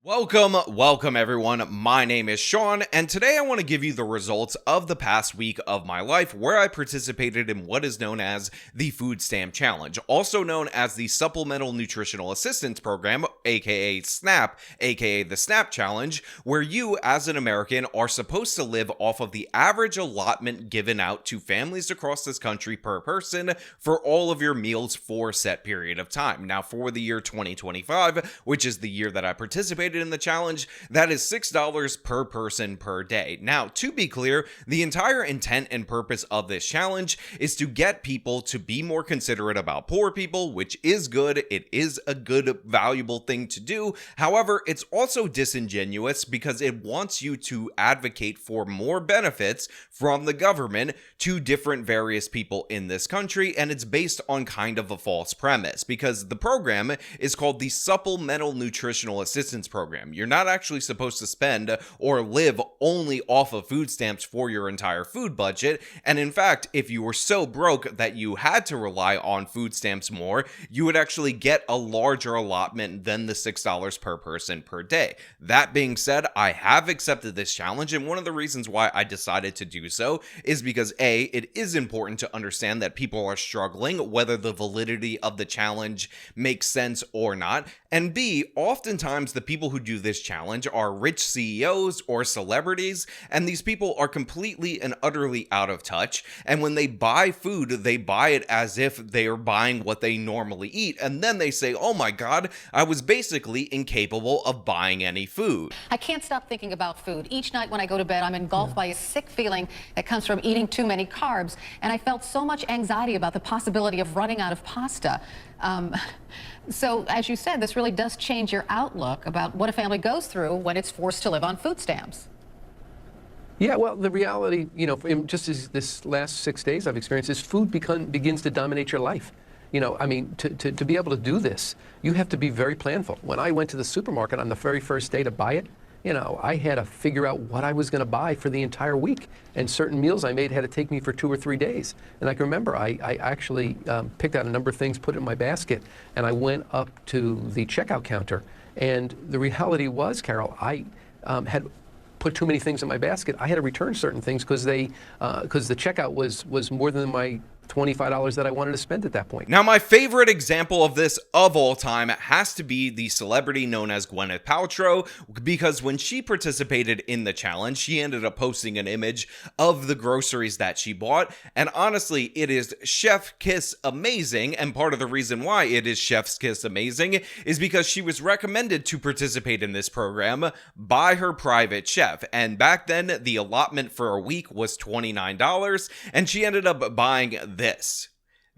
Welcome everyone. My name is Sean, and today I want to give you the results of the past week of my life where I participated in what is known as the Food Stamp Challenge, also known as the Supplemental Nutritional Assistance Program, aka SNAP, aka the SNAP Challenge, where you as an American are supposed to live off of the average allotment given out to families across this country per person for all of your meals for a set period of time. Now, for the year 2025, which is the year that I participated in the challenge, that is $6 per person per day. Now, to be clear, the entire intent and purpose of this challenge is to get people to be more considerate about poor people, which is good. It is a good, valuable thing to do. However, it's also disingenuous because it wants you to advocate for more benefits from the government to different various people in this country, and it's based on kind of a false premise because the program is called the Supplemental Nutritional Assistance Program. You're not actually supposed to spend or live only off of food stamps for your entire food budget. And in fact, if you were so broke that you had to rely on food stamps more, you would actually get a larger allotment than the $6 per person per day. That being said, I have accepted this challenge, and one of the reasons why I decided to do so is because A, it is important to understand that people are struggling, whether the validity of the challenge makes sense or not, and B, oftentimes the people who do this challenge are rich CEOs or celebrities, and these people are completely and utterly out of touch, and when they buy food, they buy it as if they are buying what they normally eat, and then they say, oh my god, I was basically incapable of buying any food. I can't stop thinking about food. Each night when I go to bed, I'm engulfed by a sick feeling that comes from eating too many carbs, and I felt so much anxiety about the possibility of running out of pasta. So, as you said, this really does change your outlook about what a family goes through when it's forced to live on food stamps. Yeah, well, the reality, just as this last 6 days I've experienced is food begins to dominate your life. To be able to do this, you have to be very planful. When I went to the supermarket on the very first day to buy it, I had to figure out what I was going to buy for the entire week. And certain meals I made had to take me for 2 or 3 days. And I can remember I actually picked out a number of things, put it in my basket, and I went up to the checkout counter. And the reality was, Carol, I had put too many things in my basket. I had to return certain things because the checkout was more than my $25 that I wanted to spend at that point. Now, my favorite example of this of all time has to be the celebrity known as Gwyneth Paltrow, because when she participated in the challenge, she ended up posting an image of the groceries that she bought, and honestly, it is chef kiss amazing, and part of the reason why it is chef's kiss amazing is because she was recommended to participate in this program by her private chef, and back then, the allotment for a week was $29, and she ended up buying this.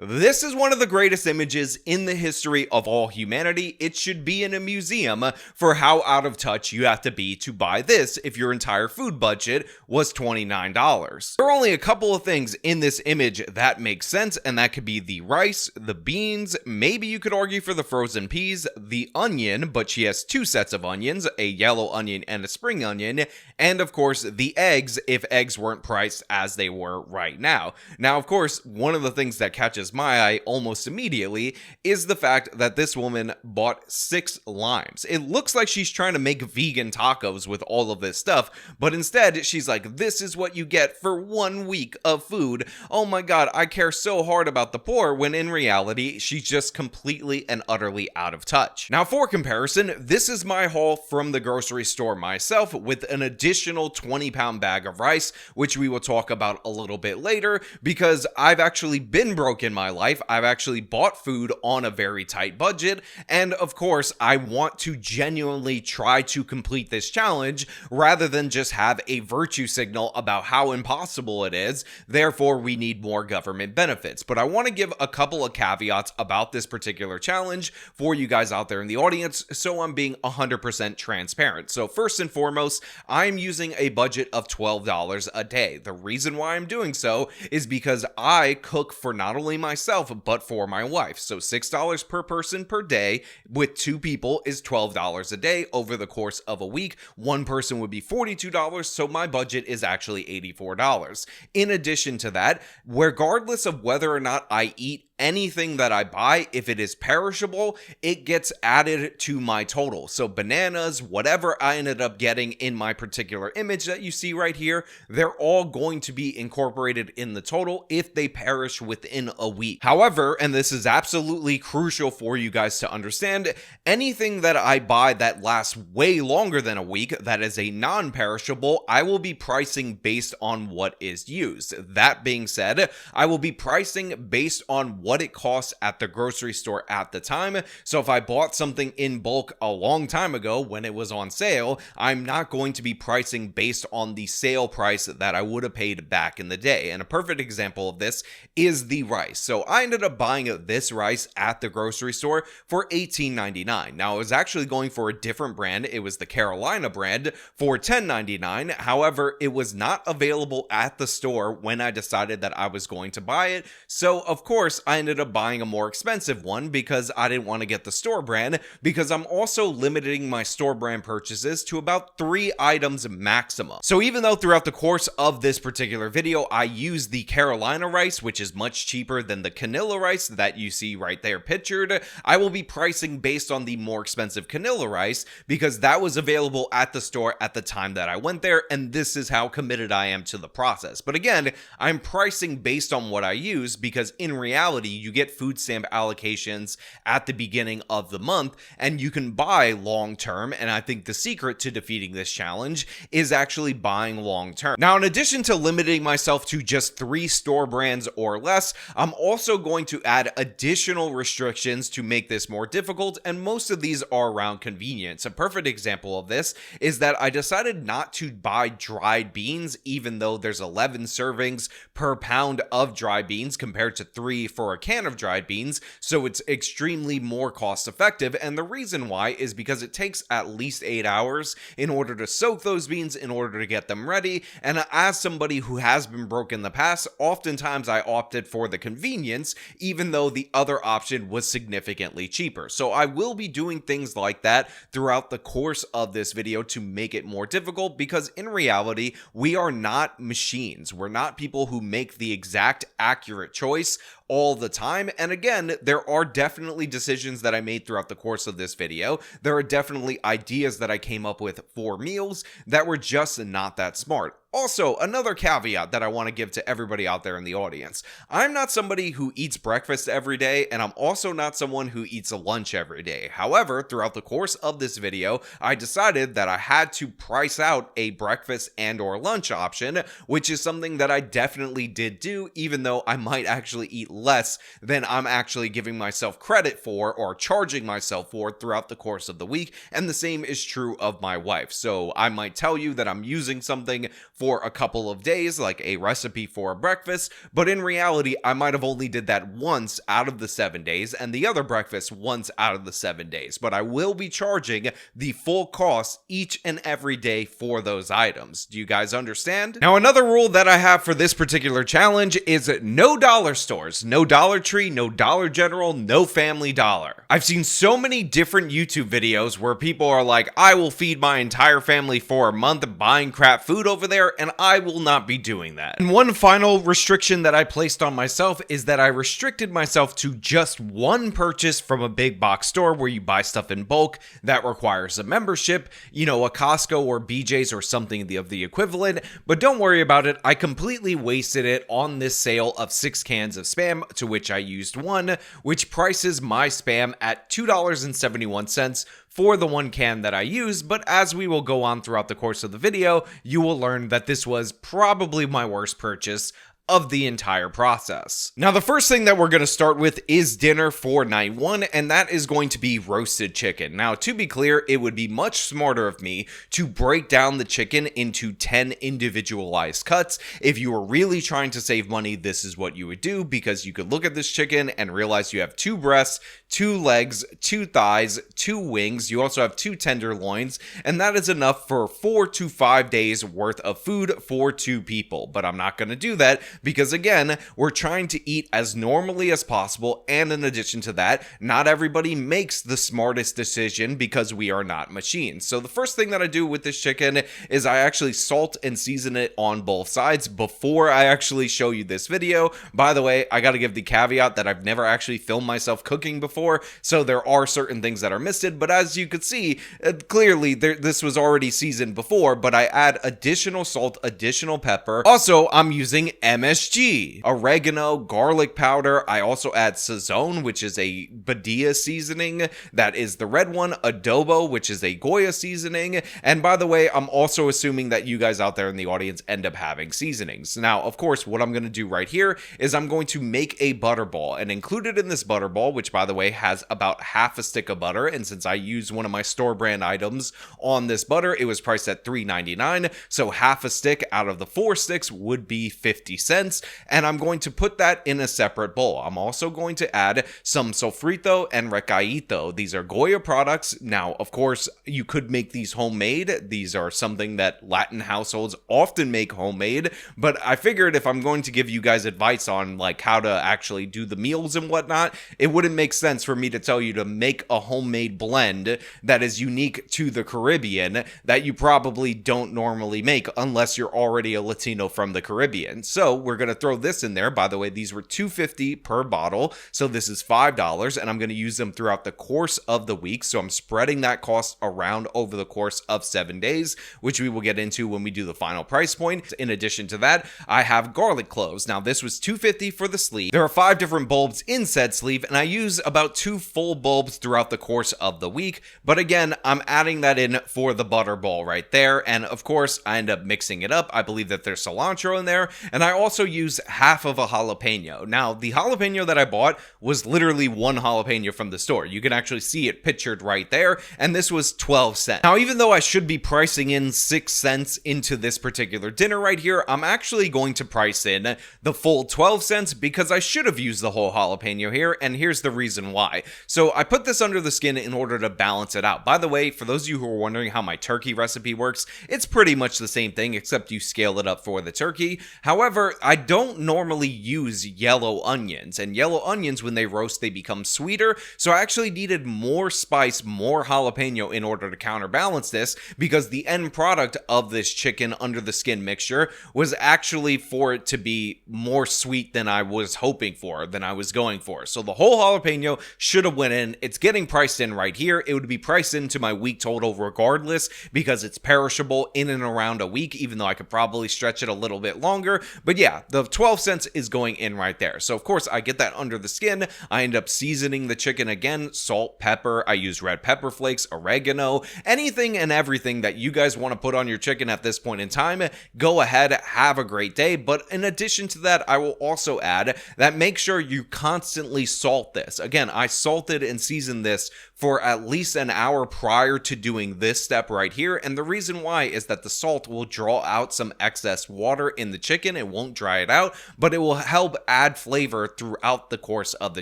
This is one of the greatest images in the history of all humanity. It should be in a museum for how out of touch you have to be to buy this if your entire food budget was $29. There are only a couple of things in this image that make sense, and that could be the rice, the beans, maybe you could argue for the frozen peas, the onion, but she has 2 sets of onions, a yellow onion and a spring onion, and of course the eggs if eggs weren't priced as they were right now. Now, of course, one of the things that catches my eye almost immediately is the fact that this woman bought 6 limes. It looks like she's trying to make vegan tacos with all of this stuff, but instead she's like, this is what you get for 1 week of food. Oh my god, I care so hard about the poor, when in reality, she's just completely and utterly out of touch. Now, for comparison, this is my haul from the grocery store myself with an additional 20-pound bag of rice, which we will talk about a little bit later, because I've actually been broke in my life. I've actually bought food on a very tight budget, and of course I want to genuinely try to complete this challenge rather than just have a virtue signal about how impossible it is, therefore we need more government benefits. But I want to give a couple of caveats about this particular challenge for you guys out there in the audience, so I'm being 100% transparent. So first and foremost, I'm using a budget of $12 a day. The reason why I'm doing so is because I cook for not only myself, but for my wife. So $6 per person per day with 2 people is $12 a day over the course of a week. 1 person would be $42, so my budget is actually $84. In addition to that, regardless of whether or not I eat anything that I buy, if it is perishable, it gets added to my total. So bananas, whatever I ended up getting in my particular image that you see right here, they're all going to be incorporated in the total if they perish within a week. However, and this is absolutely crucial for you guys to understand, anything that I buy that lasts way longer than a week, that is a non-perishable, I will be pricing based on what is used. That being said, I will be pricing based on what it costs at the grocery store at the time. So if I bought something in bulk a long time ago when it was on sale, I'm not going to be pricing based on the sale price that I would have paid back in the day. And a perfect example of this is the rice. So I ended up buying this rice at the grocery store for $18.99. Now, I was actually going for a different brand. It was the Carolina brand for $10.99. However, it was not available at the store when I decided that I was going to buy it. So, of course, I ended up buying a more expensive one because I didn't want to get the store brand, because I'm also limiting my store brand purchases to about 3 items maximum. So even though throughout the course of this particular video, I use the Carolina rice, which is much cheaper than the Canilla rice that you see right there pictured, I will be pricing based on the more expensive Canilla rice because that was available at the store at the time that I went there, and this is how committed I am to the process. But again, I'm pricing based on what I use because in reality, you get food stamp allocations at the beginning of the month and you can buy long term, and I think the secret to defeating this challenge is actually buying long term. Now, in addition to limiting myself to just 3 store brands or less, I'm also going to add additional restrictions to make this more difficult, and most of these are around convenience. A perfect example of this is that I decided not to buy dried beans, even though there's 11 servings per pound of dried beans compared to 3 for a can of dried beans, so it's extremely more cost effective. And the reason why is because it takes at least 8 hours in order to soak those beans, in order to get them ready. And as somebody who has been broke in the past, oftentimes I opted for the convenience, even though the other option was significantly cheaper. So I will be doing things like that throughout the course of this video to make it more difficult, because in reality, we are not machines. We're not people who make the exact accurate choice all the time. And again, there are definitely decisions that I made throughout the course of this video. There are definitely ideas that I came up with for meals that were just not that smart. Also, another caveat that I want to give to everybody out there in the audience. I'm not somebody who eats breakfast every day, and I'm also not someone who eats a lunch every day. However, throughout the course of this video, I decided that I had to price out a breakfast and or lunch option, which is something that I definitely did do, even though I might actually eat less than I'm actually giving myself credit for or charging myself for throughout the course of the week. And the same is true of my wife. So I might tell you that I'm using something for a couple of days, like a recipe for a breakfast, but in reality, I might have only did that once out of the 7 days and the other breakfast once out of the 7 days. But I will be charging the full cost each and every day for those items. Do you guys understand? Now, another rule that I have for this particular challenge is no dollar stores, no Dollar Tree, no Dollar General, no Family Dollar. I've seen so many different YouTube videos where people are like, I will feed my entire family for a month buying crap food over there, and I will not be doing that. And one final restriction that I placed on myself is that I restricted myself to just one purchase from a big box store where you buy stuff in bulk that requires a membership, you know, a Costco or BJ's or something of the equivalent. But don't worry about it, I completely wasted it on this sale of 6 cans of Spam, to which I used 1, which prices my Spam at $2.71 for the 1 can that I use. But as we will go on throughout the course of the video, you will learn that this was probably my worst purchase of the entire process. Now, the first thing that we're going to start with is dinner for night 1, and that is going to be roasted chicken. Now, to be clear, it would be much smarter of me to break down the chicken into 10 individualized cuts. If you were really trying to save money, this is what you would do, because you could look at this chicken and realize you have 2 breasts, 2 legs, 2 thighs, 2 wings. You also have 2 tenderloins, and that is enough for 4 to 5 days worth of food for 2 people. But I'm not going to do that because again, we're trying to eat as normally as possible, and in addition to that, not everybody makes the smartest decision because we are not machines. So the first thing that I do with this chicken is I actually salt and season it on both sides before I actually show you this video. By the way, I gotta give the caveat that I've never actually filmed myself cooking before, so there are certain things that are missed, but as you could see, clearly this was already seasoned before, but I add additional salt, additional pepper. Also, I'm using MSG, oregano, garlic powder. I also add Sazon, which is a Badia seasoning. That is the red one. Adobo, which is a Goya seasoning. And by the way, I'm also assuming that you guys out there in the audience end up having seasonings. Now, of course, what I'm going to do right here is I'm going to make a butterball, and included in this butterball, which by the way has about half a stick of butter, and since I use one of my store brand items on this butter, it was priced at $3.99, so half a stick out of the 4 sticks would be 50 cents, and I'm going to put that in a separate bowl. I'm also going to add some Sofrito and Recaito. These are Goya products. Now, of course, you could make these homemade. These are something that Latin households often make homemade, but I figured if I'm going to give you guys advice on like how to actually do the meals and whatnot, it wouldn't make sense for me to tell you to make a homemade blend that is unique to the Caribbean that you probably don't normally make unless you're already a Latino from the Caribbean. So we're going to throw this in there. By the way, these were $2.50 per bottle, so this is $5, and I'm going to use them throughout the course of the week. So I'm spreading that cost around over the course of 7 days, which we will get into when we do the final price point. In addition to that, I have garlic cloves. Now this was $2.50 for the sleeve. There are 5 different bulbs in said sleeve, and I use about 2 full bulbs throughout the course of the week. But again, I'm adding that in for the butterball right there, and of course I end up mixing it up. I believe that there's cilantro in there, and I also use half of a jalapeno. Now the jalapeno that I bought was literally 1 jalapeno from the store. You can actually see it pictured right there, and this was 12 cents. Now even though I should be pricing in 6 cents into this particular dinner right here, I'm actually going to price in the full 12 cents because I should have used the whole jalapeno here, and here's the reason why. So I put this under the skin in order to balance it out. By the way, for those of you who are wondering how my turkey recipe works, it's pretty much the same thing except you scale it up for the turkey. However, I don't normally use yellow onions, and yellow onions, when they roast, they become sweeter, so I actually needed more spice, more jalapeno in order to counterbalance this, because the end product of this chicken under the skin mixture was actually for it to be more sweet than I was hoping for, than I was going for. So the whole jalapeno should have went in. It's getting priced in right here. It would be priced into my week total regardless because it's perishable in and around a week, even though I could probably stretch it a little bit longer. But yeah, the 12 cents is going in right there. So of course I get that under the skin. I end up seasoning the chicken again, salt, pepper. I use red pepper flakes, oregano, anything and everything that you guys want to put on your chicken at this point in time. Go ahead, have a great day. But in addition to that, I will also add that make sure you constantly salt this. Again, I salted and seasoned this for at least an hour prior to doing this step right here, and the reason why is that the salt will draw out some excess water in the chicken. It won't dry it out, but it will help add flavor throughout the course of the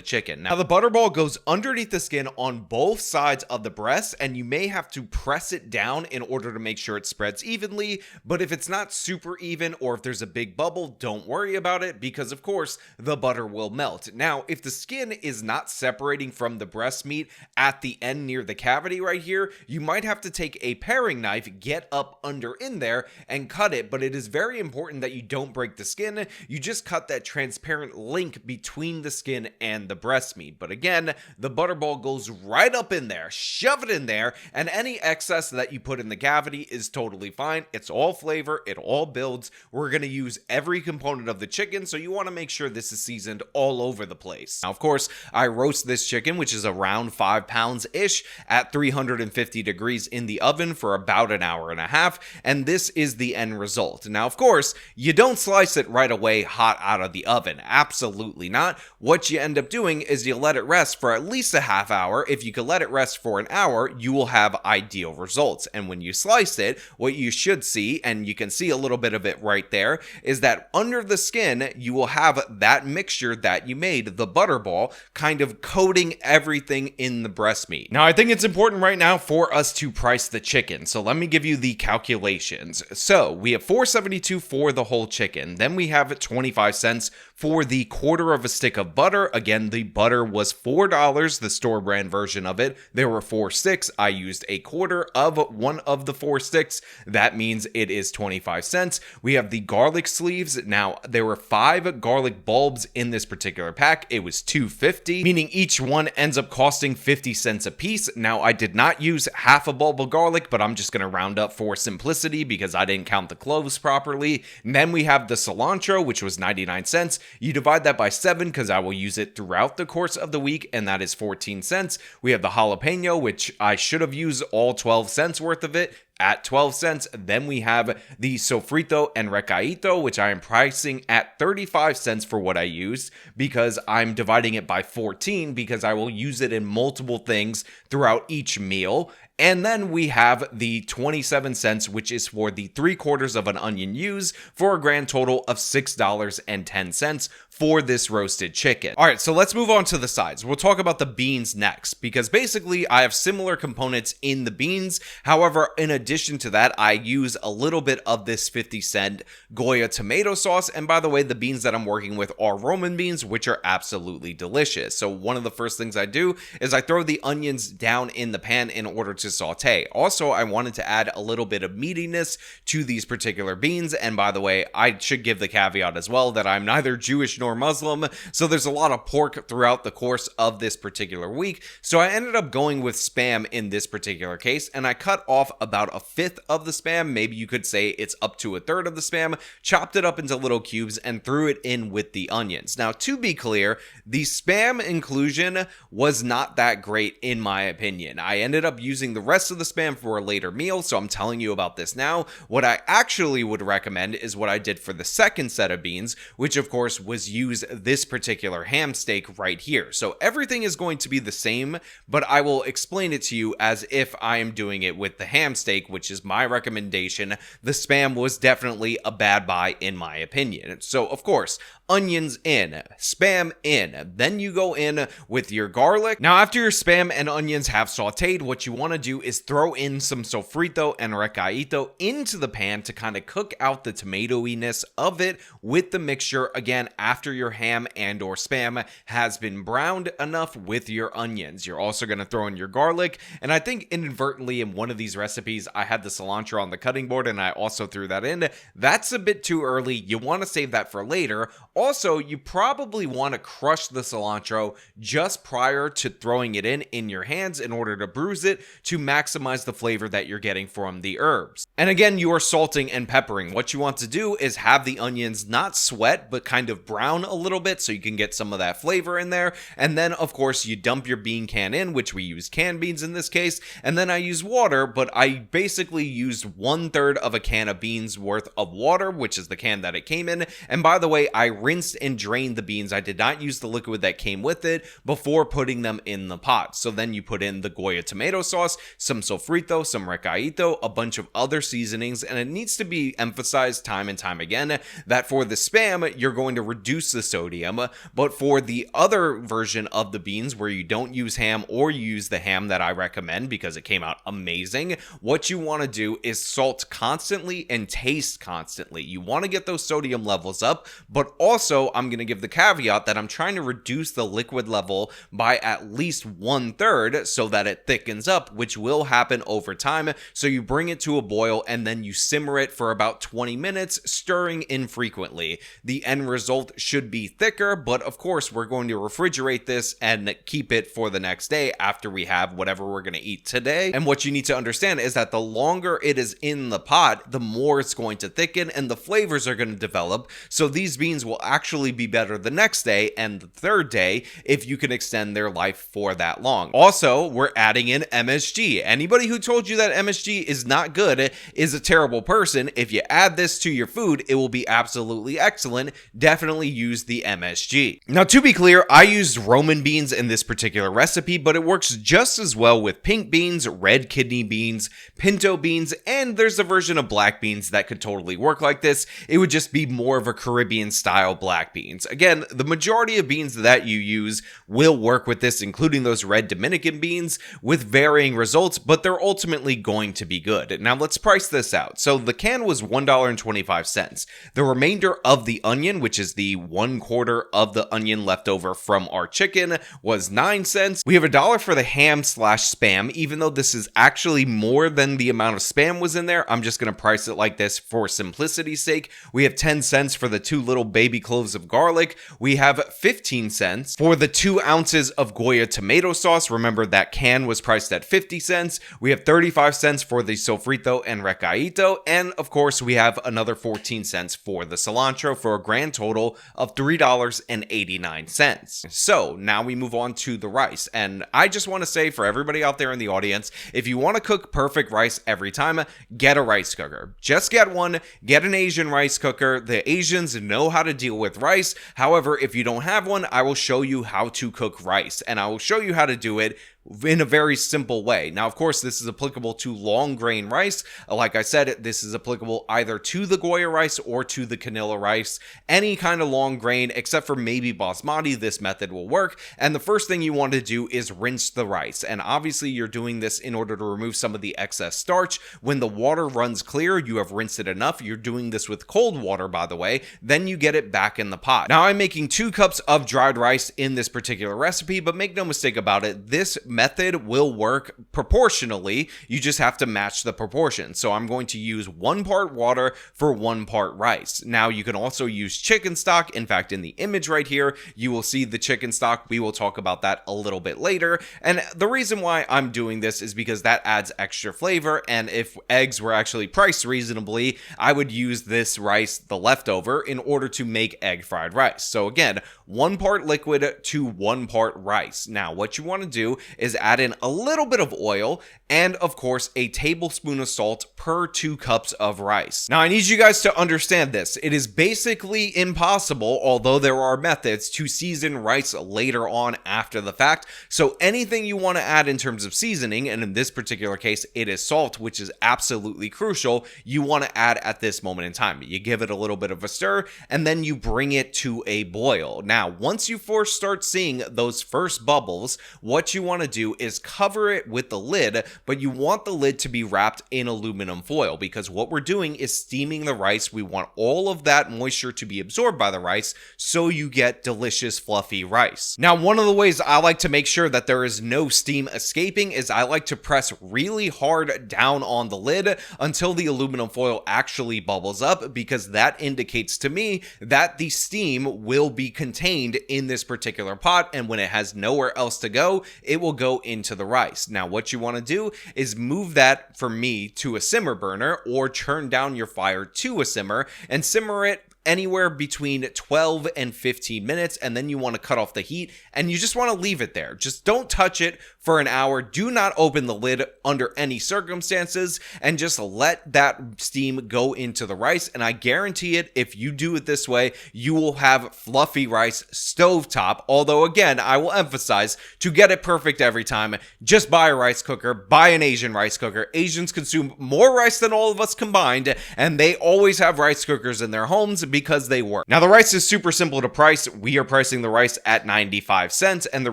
chicken. Now the butterball goes underneath the skin on both sides of the breast, and you may have to press it down in order to make sure it spreads evenly, but if it's not super even or if there's a big bubble, don't worry about it because of course the butter will melt. Now if the skin is not separating from the breast meat at the end near the cavity right here, you might have to take a paring knife, get up under in there and cut it, but it is very important that you don't break the skin. You just cut that transparent link between the skin and the breast meat. But again, the butterball goes right up in there, shove it in there, and any excess that you put in the cavity is totally fine. It's all flavor, it all builds. We're going to use every component of the chicken, so you want to make sure this is seasoned all over the place. Now, of course, I roast this chicken, which is around 5 pounds-ish, at 350 degrees in the oven for about an hour and a half, and this is the end result. Now, of course, you don't slice it right away hot out of the oven. Absolutely not. What you end up doing is you let it rest for at least a half hour. If you could let it rest for an hour, you will have ideal results. And when you slice it, what you should see, and you can see a little bit of it right there, is that under the skin, you will have that mixture that you made, the butterball, kind of coating everything in the breast meat. Now, I think it's important right now for us to price the chicken. So let me give you the calculations. So we have $4.72 for the whole chicken. Then we have 25 cents for the quarter of a stick of butter. Again, the butter was $4, the store brand version of it. There were 4 sticks. I used a quarter of one of the 4 sticks. That means it is 25 cents. We have the garlic sleeves. Now, there were 5 garlic bulbs in this particular pack. It was $2.50, meaning each one ends up costing 50 cents a piece. Now, I did not use half a bulb of garlic, but I'm just going to round up for simplicity because I didn't count the cloves properly. And then we have the cilantro, which was 99 cents. You divide that by 7 because I will use it throughout the course of the week, and that is 14 cents. We have the jalapeno, which I should have used all 12 cents worth of it at 12 cents. Then we have the Sofrito and Recaito, which I am pricing at 35 cents for what I used because I'm dividing it by 14 because I will use it in multiple things throughout each meal. And then we have the 27 cents, which is for the 3/4 of an onion used, for a grand total of $6.10 for this roasted chicken. All right, so let's move on to the sides. We'll talk about the beans next because basically I have similar components in the beans. However, in addition to that, I use a little bit of this 50-cent Goya tomato sauce. And by the way, the beans that I'm working with are Roman beans, which are absolutely delicious. So one of the first things I do is I throw the onions down in the pan in order to saute. Also, I wanted to add a little bit of meatiness to these particular beans. And by the way, I should give the caveat as well that I'm neither Jewish nor Muslim, so there's a lot of pork throughout the course of this particular week. So I ended up going with Spam in this particular case, and I cut off about 1/5 of the Spam. Maybe you could say it's up to 1/3 of the Spam, chopped it up into little cubes, and threw it in with the onions. Now, to be clear, the Spam inclusion was not that great in my opinion. I ended up using the rest of the Spam for a later meal, so I'm telling you about this now. What I actually would recommend is what I did for the second set of beans, which of course was use this particular ham steak right here. So everything is going to be the same, but I will explain it to you as if I am doing it with the ham steak, which is my recommendation. The Spam was definitely a bad buy in my opinion. So of course, onions in, Spam in, then you go in with your garlic. Now after your Spam and onions have sauteed, what you want to do is throw in some Sofrito and Recaito into the pan to kind of cook out the tomatoiness of it with the mixture, again, after your ham and or Spam has been browned enough with your onions. You're also going to throw in your garlic, and I think inadvertently in one of these recipes I had the cilantro on the cutting board and I also threw that in. That's a bit too early. You want to save that for later. Also, you probably want to crush the cilantro just prior to throwing it in your hands in order to bruise it to maximize the flavor that you're getting from the herbs. And again, you are salting and peppering. What you want to do is have the onions not sweat, but kind of brown a little bit so you can get some of that flavor in there. And then, of course, you dump your bean can in, which we use canned beans in this case. And then I use water, but I basically used 1/3 of a can of beans worth of water, which is the can that it came in. And by the way, I rinsed and drained the beans. I did not use the liquid that came with it before putting them in the pot. So then you put in the Goya tomato sauce, some Sofrito, some Recaito, a bunch of other seasonings, and it needs to be emphasized time and time again that for the Spam, you're going to reduce the sodium, but for the other version of the beans where you don't use ham or you use the ham that I recommend because it came out amazing, what you want to do is salt constantly and taste constantly. You want to get those sodium levels up, but also I'm going to give the caveat that I'm trying to reduce the liquid level by at least 1/3 so that it thickens up, which will happen over time. So you bring it to a boil and then you simmer it for about 20 minutes, stirring infrequently. The end result should be thicker, but of course we're going to refrigerate this and keep it for the next day after we have whatever we're going to eat today. And what you need to understand is that the longer it is in the pot, the more it's going to thicken and the flavors are going to develop. So these beans will actually be better the next day and the third day if you can extend their life for that long. Also, we're adding in MSG. Anybody who told you that MSG is not good is a terrible person. If you add this to your food, it will be absolutely excellent. Definitely use the MSG. Now, to be clear, I used Roman beans in this particular recipe, but it works just as well with pink beans, red kidney beans, pinto beans, and there's a version of black beans that could totally work like this. It would just be more of a Caribbean style black beans. Again, the majority of beans that you use will work with this, including those red Dominican beans, with varying results, but they're ultimately going to be good. Now let's price this out. So the can was $1.25. The remainder of the onion, which is the 1/4 of the onion left over from our chicken, was 9 cents. We have $1 for the ham/spam. Even though this is actually more than the amount of spam was in there, I'm just going to price it like this for simplicity's sake. We have 10 cents for the 2 little baby cloves of garlic. We have 15 cents for the 2 ounces of Goya tomato sauce. Remember, that can was priced at 50 cents. We have 35 cents for the Sofrito and Recaito. And of course, we have another 14 cents for the cilantro, for a grand total of $3.89. So now we move on to the rice. And I just want to say, for everybody out there in the audience, if you want to cook perfect rice every time, get a rice cooker. Just get one. Get an Asian rice cooker. The Asians know how to deal with rice. However, if you don't have one, I will show you how to cook rice, and I will show you how to do it in a very simple way. Now, of course, this is applicable to long grain rice. Like I said, this is applicable either to the Goya rice or to the Canilla rice. Any kind of long grain, except for maybe basmati, this method will work. And the first thing you want to do is rinse the rice. And obviously, you're doing this in order to remove some of the excess starch. When the water runs clear, you have rinsed it enough. You're doing this with cold water, by the way. Then you get it back in the pot. Now, I'm making 2 cups of dried rice in this particular recipe, but make no mistake about it, this method will work proportionally. You just have to match the proportion. So I'm going to use 1 part water for 1 part rice. Now you can also use chicken stock. In fact, in the image right here, you will see the chicken stock. We will talk about that a little bit later. And the reason why I'm doing this is because that adds extra flavor. And if eggs were actually priced reasonably, I would use this rice, the leftover, in order to make egg fried rice. So again, 1 part liquid to 1 part rice. Now, what you want to do is add in a little bit of oil and, of course, a tablespoon of salt per 2 cups of rice. Now, I need you guys to understand this. It is basically impossible, although there are methods, to season rice later on after the fact. So anything you want to add in terms of seasoning, and in this particular case, it is salt, which is absolutely crucial, you want to add at this moment in time. You give it a little bit of a stir, and then you bring it to a boil. Now, once you first start seeing those first bubbles, what you want to do is cover it with the lid, but you want the lid to be wrapped in aluminum foil, because what we're doing is steaming the rice. We want all of that moisture to be absorbed by the rice, so you get delicious fluffy rice. Now, one of the ways I like to make sure that there is no steam escaping is I like to press really hard down on the lid until the aluminum foil actually bubbles up, because that indicates to me that the steam will be contained in this particular pot, and when it has nowhere else to go, it will go into the rice. Now, what you want to do is move that, for me, to a simmer burner, or turn down your fire to a simmer and simmer it anywhere between 12 and 15 minutes, and then you want to cut off the heat, and you just want to leave it there. Just don't touch it for an hour. Do not open the lid under any circumstances, and just let that steam go into the rice. And I guarantee it, if you do it this way, you will have fluffy rice stovetop. Although, again, I will emphasize, to get it perfect every time, just buy a rice cooker, buy an Asian rice cooker. Asians consume more rice than all of us combined, and they always have rice cookers in their homes because they work. Now, the rice is super simple to price. We are pricing the rice at 95 cents, and the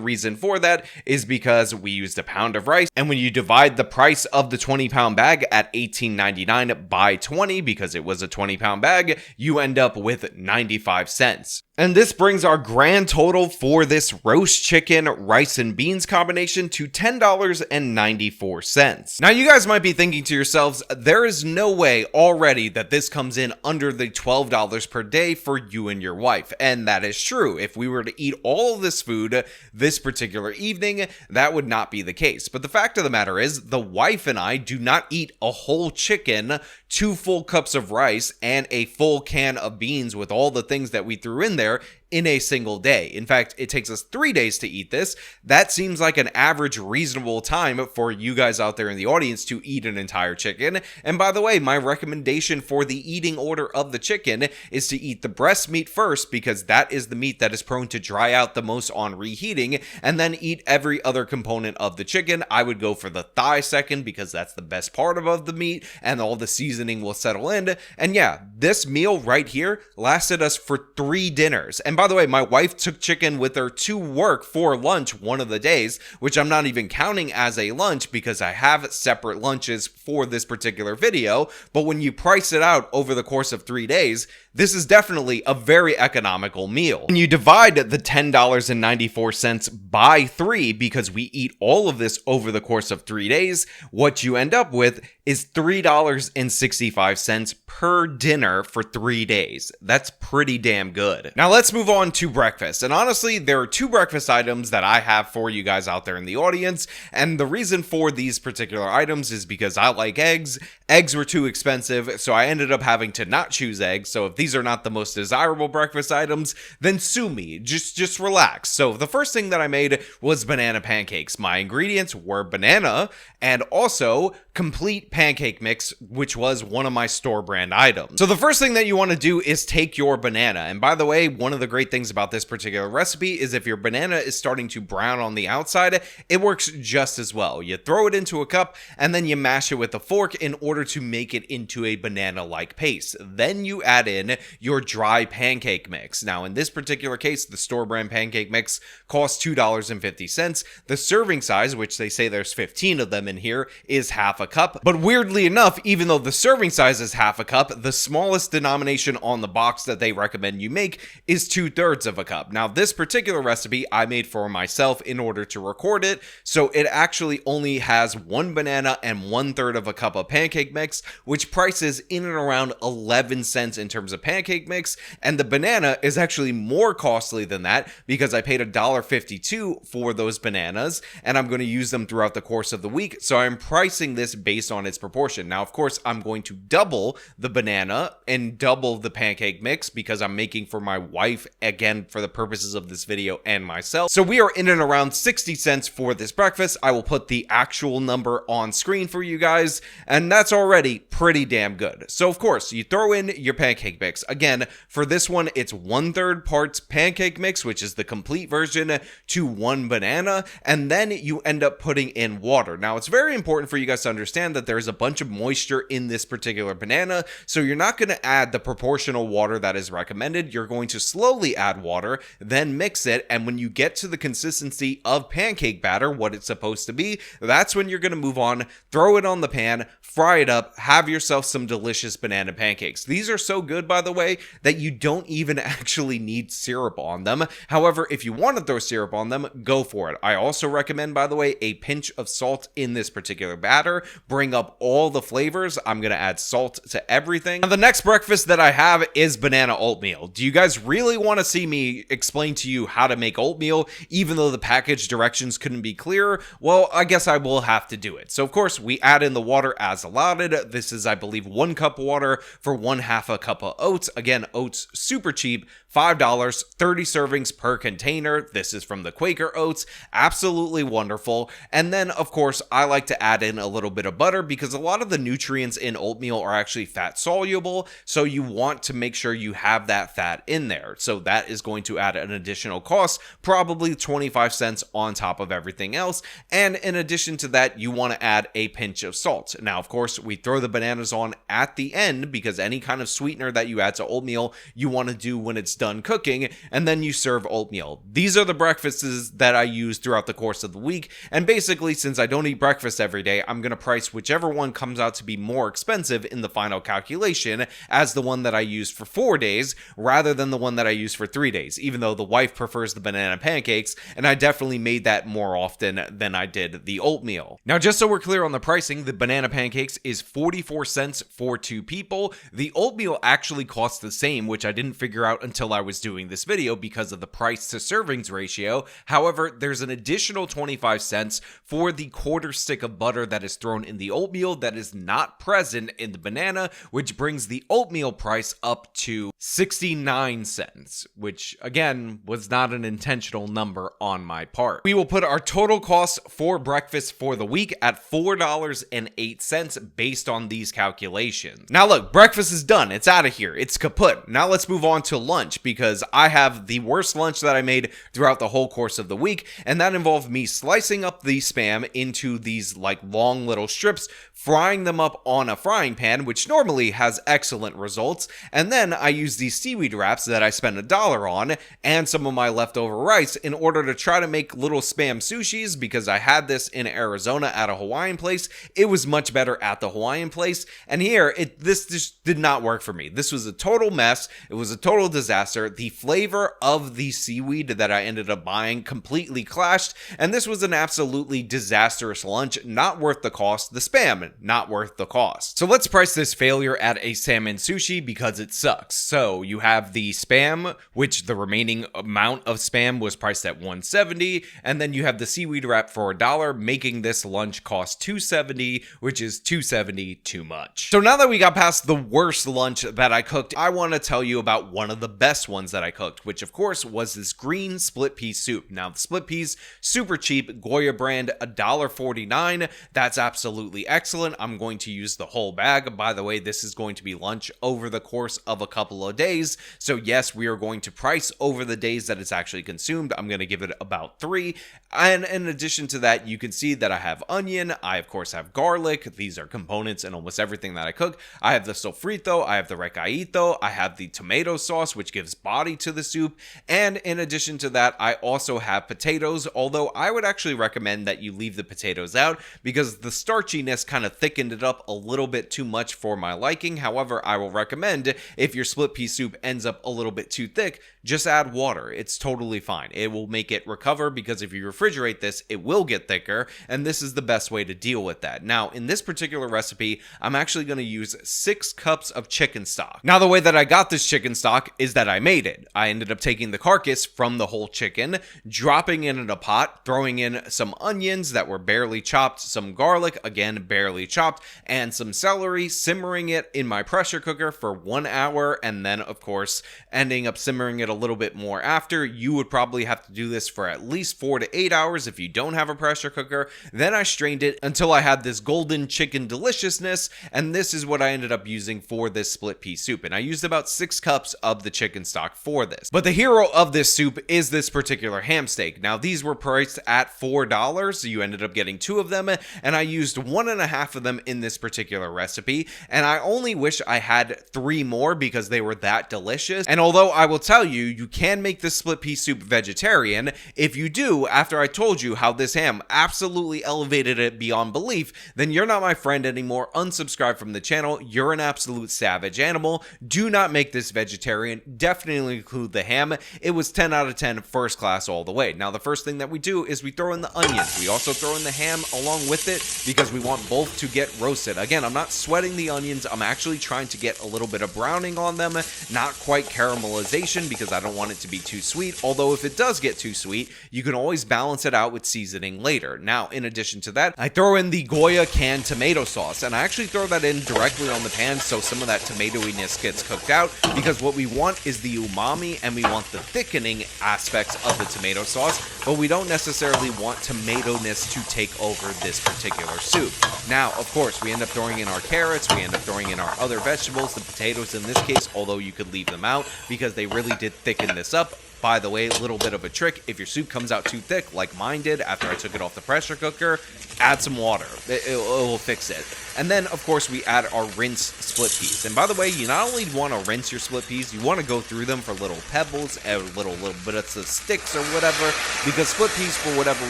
reason for that is because we used a pound of rice, and when you divide the price of the 20-pound bag at $18.99 by 20, because it was a 20-pound bag, you end up with 95 cents. And this brings our grand total for this roast chicken, rice, and beans combination to $10.94. Now, you guys might be thinking to yourselves, there is no way already that this comes in under the $12 per day for you and your wife. And that is true. If we were to eat all of this food this particular evening, that would not be the case. But the fact of the matter is, the wife and I do not eat a whole chicken, 2 full cups of rice, and a full can of beans with all the things that we threw in there in a single day. In fact, it takes us 3 days to eat this. That seems like an average reasonable time for you guys out there in the audience to eat an entire chicken. And by the way, my recommendation for the eating order of the chicken is to eat the breast meat first, because that is the meat that is prone to dry out the most on reheating, and then eat every other component of the chicken. I would go for the thigh second, because that's the best part of the meat and all the seasoning will settle in. And yeah, this meal right here lasted us for 3 dinners. And by the way, my wife took chicken with her to work for lunch one of the days, which I'm not even counting as a lunch because I have separate lunches for this particular video. But when you price it out over the course of 3 days, this is definitely a very economical meal. When you divide the $10.94 by 3, because we eat all of this over the course of 3 days, what you end up with is $3.65 per dinner for 3 days. That's pretty damn good. Now let's move on to breakfast. And honestly, there are 2 breakfast items that I have for you guys out there in the audience. And the reason for these particular items is because I like eggs. Eggs were too expensive, so I ended up having to not choose eggs. So if these are not the most desirable breakfast items, then sue me. Just relax. So the first thing that I made was banana pancakes. My ingredients were banana and also complete pancake mix, which was one of my store brand items. So the first thing that you want to do is take your banana. And by the way, one of the great things about this particular recipe is if your banana is starting to brown on the outside, it works just as well. You throw it into a cup and then you mash it with a fork in order to make it into a banana-like paste. Then you add in your dry pancake mix. Now in this particular case, the store brand pancake mix costs $2.50. The serving size, which they say there's 15 of them in here, is half a cup. But weirdly enough, even though the serving size is half a cup, the smallest denomination on the box that they recommend you make is 2/3 of a cup. Now this particular recipe I made for myself in order to record it, so it actually only has 1 banana and 1/3 of a cup of pancake mix, which prices in and around 11 cents in terms of pancake mix, and the banana is actually more costly than that because I paid $1.52 for those bananas, and I'm going to use them throughout the course of the week, so I'm pricing this based on its proportion. Now, of course, I'm going to double the banana and double the pancake mix because I'm making for my wife, again, for the purposes of this video, and myself. So we are in and around 60 cents for this breakfast. I will put the actual number on screen for you guys, and that's already pretty damn good. So, of course, you throw in your pancake mix. Again, for this one, it's 1/3 parts pancake mix, which is the complete version, to 1 banana, and then you end up putting in water. Now, it's very important for you guys to understand that there's a bunch of moisture in this particular banana, so you're not going to add the proportional water that is recommended. You're going to slowly add water, then mix it, and when you get to the consistency of pancake batter, what it's supposed to be, that's when you're going to move on, throw it on the pan, fry it up, have yourself some delicious banana pancakes. These are so good, by the way, that you don't even actually need syrup on them. However, if you want to throw syrup on them, go for it. I also recommend, by the way, a pinch of salt in this particular batter. Bring up all the flavors. I'm going to add salt to everything. Now, the next breakfast that I have is banana oatmeal. Do you guys really want to see me explain to you how to make oatmeal, even though the package directions couldn't be clearer? Well, I guess I will have to do it. So, of course, we add in the water as allotted. This is, I believe, 1 cup of water for 1/2 a cup of oats. Again, oats super cheap, $5, 30 servings per container. This is from the Quaker Oats. Absolutely wonderful. And then, of course, I like to add in a little bit of butter because a lot of the nutrients in oatmeal are actually fat soluble. So you want to make sure you have that fat in there. So that is going to add an additional cost, probably 25 cents on top of everything else. And in addition to that, you want to add a pinch of salt. Now, of course, we throw the bananas on at the end because any kind of sweetener that you add to oatmeal, you want to do when it's done cooking, and then you serve oatmeal. These are the breakfasts that I use throughout the course of the week, and basically, since I don't eat breakfast every day, I'm going to price whichever one comes out to be more expensive in the final calculation as the one that I used for 4 days, rather than the one that I used for 3 days, even though the wife prefers the banana pancakes, and I definitely made that more often than I did the oatmeal. Now, just so we're clear on the pricing, the banana pancakes is 44 cents for 2 people. The oatmeal actually costs the same, which I didn't figure out until I was doing this video because of the price to servings ratio. However, there's an additional 25 cents for the quarter stick of butter that is thrown thrown in the oatmeal that is not present in the banana, which brings the oatmeal price up to 69 cents, which again was not an intentional number on my part. We will put our total cost for breakfast for the week at $4.08 based on these calculations. Now look, breakfast is done. It's out of here. It's kaput. Now let's move on to lunch, because I have the worst lunch that I made throughout the whole course of the week, and that involved me slicing up the Spam into these like long little strips, frying them up on a frying pan, which normally has excellent results, and then I used these seaweed wraps that I spent $1 on and some of my leftover rice in order to try to make little Spam sushis, because I had this in Arizona at a Hawaiian place. It was much better at the Hawaiian place, and here this just did not work for me. This was a total mess. It was a total disaster. The flavor of the seaweed that I ended up buying completely clashed, and this was an absolutely disastrous lunch, not worth the cost. The Spam, not worth the cost. So let's price this failure at a salmon sushi, because it sucks. So you have the Spam, which the remaining amount of Spam was priced at $1.70, and then you have the seaweed wrap for $1, making this lunch cost $2.70, which is $2.70 too much. So now that we got past the worst lunch that I cooked, I want to tell you about one of the best ones that I cooked, which of course was this green split pea soup. Now the split peas, super cheap, Goya brand, $1.49. That's absolutely excellent. I'm going to use the whole bag. By the way, this is going to be lunch over the course of a couple of days. So yes, we are going to price over the days that it's actually consumed. I'm going to give it about 3. And in addition to that, you can see that I have onion. I of course have garlic. These are components in almost everything that I cook. I have the Sofrito. I have the Recaito. I have the tomato sauce, which gives body to the soup. And in addition to that, I also have potatoes, although I would actually recommend that you leave the potatoes out, because the starchiness kind of thickened it up a little bit too much for my liking. However, I will recommend, if your split pea soup ends up a little bit too thick, just add water. It's totally fine. It will make it recover, because if you refrigerate this, it will get thicker, and this is the best way to deal with that. Now, in this particular recipe, I'm actually going to use 6 cups of chicken stock. Now, the way that I got this chicken stock is that I made it. I ended up taking the carcass from the whole chicken, dropping it in a pot, throwing in some onions that were barely chopped, some garlic, again barely chopped, and some celery, simmering it in my pressure cooker for 1 hour, and then of course ending up simmering it a little bit more after. You would probably have to do this for at least 4 to 8 hours if you don't have a pressure cooker. Then I strained it until I had this golden chicken deliciousness, and this is what I ended up using for this split pea soup, and I used about 6 cups of the chicken stock for this. But the hero of this soup is this particular ham steak. Now these were priced at $4, so you ended up getting 2 of them, and I used 1.5 of them in this particular recipe, and I only wish I had 3 more because they were that delicious. And although I will tell you, you can make this split pea soup vegetarian. If you do, after I told you how this ham absolutely elevated it beyond belief, then you're not my friend anymore. Unsubscribe from the channel. You're an absolute savage animal. Do not make this vegetarian. Definitely include the ham. It was 10 out of 10, first class all the way. Now the first thing that we do is we throw in the onions. We also throw in the ham along with it, because we want both to get roasted. Again, I'm not sweating the onions. I'm actually trying to get a little bit of browning on them, not quite caramelization, because I don't want it to be too sweet. Although if it does get too sweet, you can always balance it out with seasoning later. Now, in addition to that, I throw in the Goya canned tomato sauce, and I actually throw that in directly on the pan so some of that tomatoiness gets cooked out, because what we want is the umami and we want the thickening aspects of the tomato sauce, but we don't necessarily want tomato-ness to take over this particular soup. Now, of course, we end up throwing in our carrots, we end up throwing in our other vegetables, the potatoes in this case, although you could leave them out because they really did thicken this up. By the way, a little bit of a trick: if your soup comes out too thick, like mine did after I took it off the pressure cooker, add some water. It will fix it. And then, of course, we add our rinsed split peas. And by the way, you not only want to rinse your split peas, you want to go through them for little pebbles and little bits of sticks or whatever, because split peas, for whatever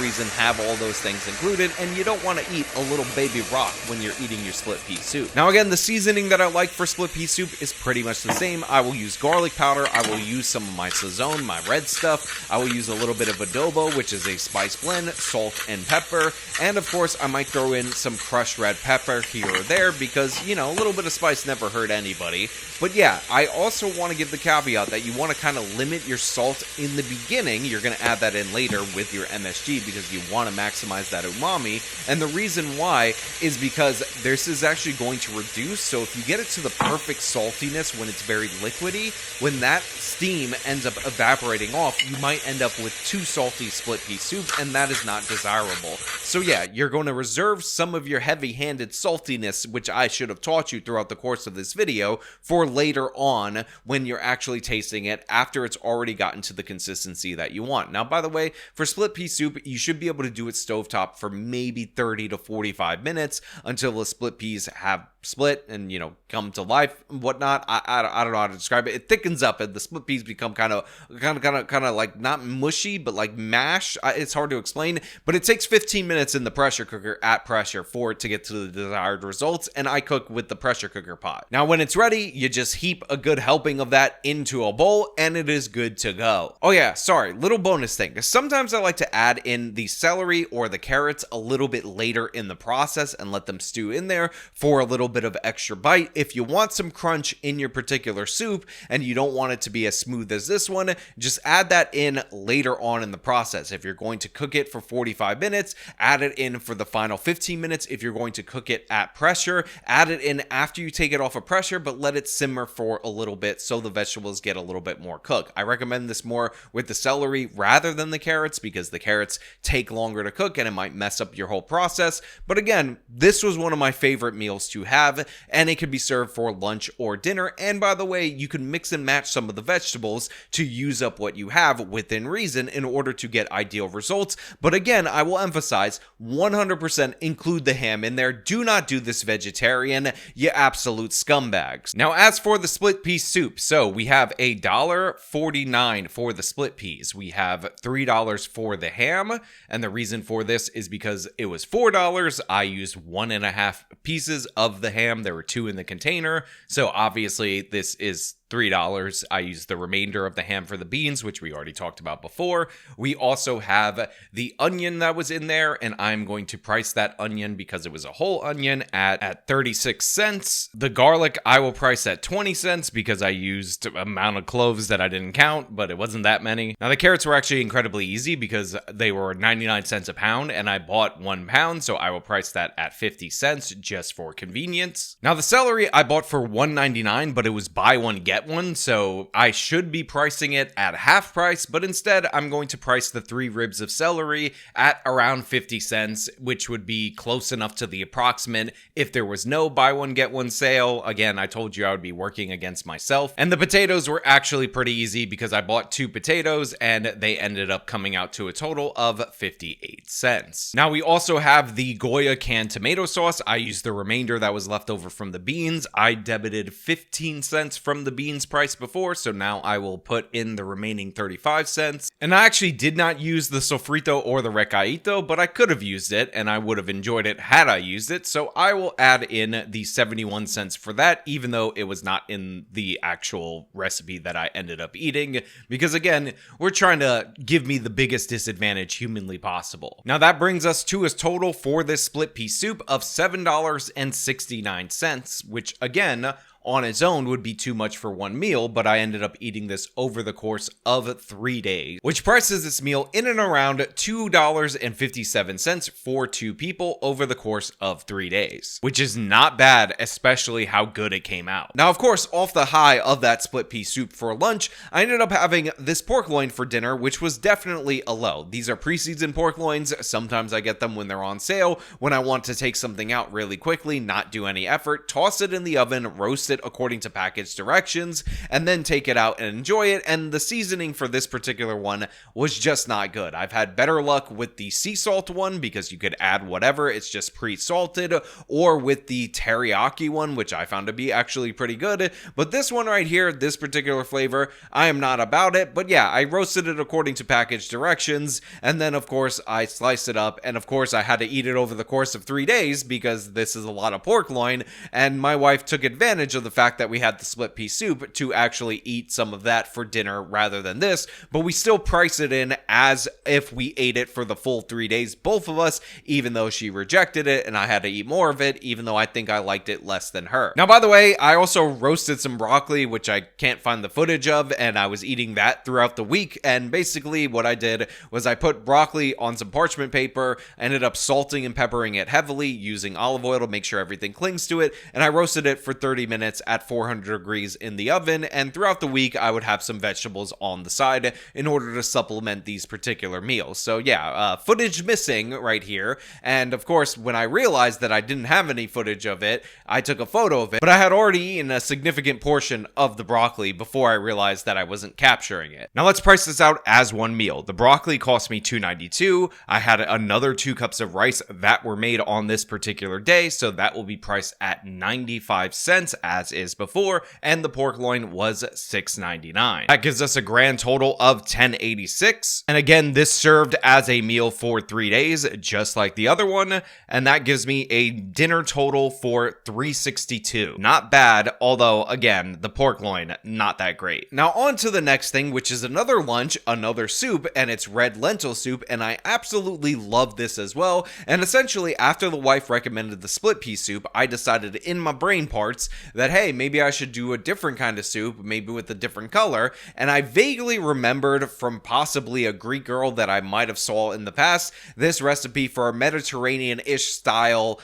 reason, have all those things included, and you don't want to eat a little baby rock when you're eating your split pea soup. Now, again, the seasoning that I like for split pea soup is pretty much the same. I will use garlic powder. I will use some of my Sazon, my my red stuff. I will use a little bit of adobo, which is a spice blend, salt and pepper, and of course I might throw in some crushed red pepper here or there because, you know, a little bit of spice never hurt anybody. But yeah, I also want to give the caveat that you want to kind of limit your salt in the beginning. You're going to add that in later with your MSG because you want to maximize that umami. And the reason why is because this is actually going to reduce. So if you get it to the perfect saltiness when it's very liquidy, when that steam ends up evaporating off, you might end up with too salty split pea soup, and that is not desirable. So yeah, you're going to reserve some of your heavy-handed saltiness, which I should have taught you throughout the course of this video, for later on when you're actually tasting it after it's already gotten to the consistency that you want. Now, by the way, for split pea soup, you should be able to do it stovetop for maybe 30 to 45 minutes until the split peas have split and, you know, come to life and whatnot. I don't know how to describe it. It thickens up and the split peas become kind of like not mushy, but like mash. It's hard to explain, but it takes 15 minutes in the pressure cooker at pressure for it to get to the desired results, and I cook with the pressure cooker pot. Now, when it's ready, you just heap a good helping of that into a bowl, and it is good to go. Oh yeah, sorry, little bonus thing. Sometimes I like to add in the celery or the carrots a little bit later in the process and let them stew in there for a little bit of extra bite. If you want some crunch in your particular soup and you don't want it to be as smooth as this one, just add that in later on in the process. If you're going to cook it for 45 minutes, add it in for the final 15 minutes. If you're going to cook it at pressure, add it in after you take it off of pressure, but let it simmer for a little bit so the vegetables get a little bit more cooked. I recommend this more with the celery rather than the carrots because the carrots take longer to cook and it might mess up your whole process. But again, this was one of my favorite meals to have, and it could be served for lunch or dinner. And by the way, you can mix and match some of the vegetables to use up what you have within reason in order to get ideal results. But again, I will emphasize 100% include the ham in there. Do not do this vegetarian, you absolute scumbags. Now, as for the split pea soup, so we have $1.49 for the split peas. We have $3 for the ham, and the reason for this is because it was $4. I used 1.5 pieces of the ham. There were 2 in the container, so obviously this is $3. I used the remainder of the ham for the beans, which we already talked about before. We also have the onion that was in there, and I'm going to price that onion because it was a whole onion at 36 cents. The garlic I will price at 20 cents because I used an amount of cloves that I didn't count, but it wasn't that many. Now, the carrots were actually incredibly easy because they were 99 cents a pound, and I bought 1 pound, so I will price that at 50 cents just for convenience. Now, the celery I bought for $1.99, but it was buy one, get one, so I should be pricing it at half price, but instead I'm going to price the 3 ribs of celery at around 50 cents, which would be close enough to the approximate if there was no buy one get one sale. Again, I told you I would be working against myself. And the potatoes were actually pretty easy because I bought 2 potatoes and they ended up coming out to a total of 58 cents. Now, we also have the Goya canned tomato sauce. I used the remainder that was left over from the beans. I debited 15 cents from the beans price before, so now I will put in the remaining 35 cents. And I actually did not use the Sofrito or the Recaito, but I could have used it and I would have enjoyed it had I used it, so I will add in the 71 cents for that, even though it was not in the actual recipe that I ended up eating, because again, we're trying to give me the biggest disadvantage humanly possible. Now, that brings us to a total for this split pea soup of $7.69, which again, on its own would be too much for one meal, but I ended up eating this over the course of 3 days, which prices this meal in and around $2.57 for 2 people over the course of 3 days, which is not bad, especially how good it came out. Now, of course, off the high of that split pea soup for lunch, I ended up having this pork loin for dinner, which was definitely a low. These are pre-seasoned pork loins. Sometimes I get them when they're on sale, when I want to take something out really quickly, not do any effort, toss it in the oven, roast it according to package directions, and then take it out and enjoy it. And the seasoning for this particular one was just not good. I've had better luck with the sea salt one because you could add whatever, it's just pre-salted, or with the teriyaki one, which I found to be actually pretty good. But this one right here, this particular flavor, I am not about it. But yeah, I roasted it according to package directions, and then of course I sliced it up, and of course I had to eat it over the course of 3 days because this is a lot of pork loin, and my wife took advantage of the fact that we had the split pea soup to actually eat some of that for dinner rather than this, but we still price it in as if we ate it for the full 3 days, both of us, even though she rejected it and I had to eat more of it, even though I think I liked it less than her. Now, by the way, I also roasted some broccoli, which I can't find the footage of, and I was eating that throughout the week, and basically what I did was I put broccoli on some parchment paper, ended up salting and peppering it heavily, using olive oil to make sure everything clings to it, and I roasted it for 30 minutes at 400 degrees in the oven, and throughout the week I would have some vegetables on the side in order to supplement these particular meals. So yeah, footage missing right here, and of course when I realized that I didn't have any footage of it, I took a photo of it, but I had already eaten a significant portion of the broccoli before I realized that I wasn't capturing it. Now let's price this out as one meal. The broccoli cost me $2.92. I had another 2 cups of rice that were made on this particular day, so that will be priced at 95 cents as is before, and the pork loin was $6.99. That gives us a grand total of $10.86, and again this served as a meal for 3 days just like the other one, and that gives me a dinner total for $3.62. Not bad, although again the pork loin not that great. Now on to the next thing, which is another lunch, another soup, and it's red lentil soup, and I absolutely love this as well. And essentially after the wife recommended the split pea soup, I decided in my brain parts that hey, maybe I should do a different kind of soup, maybe with a different color, and I vaguely remembered from possibly a Greek girl that I might have saw in the past this recipe for a Mediterranean-ish style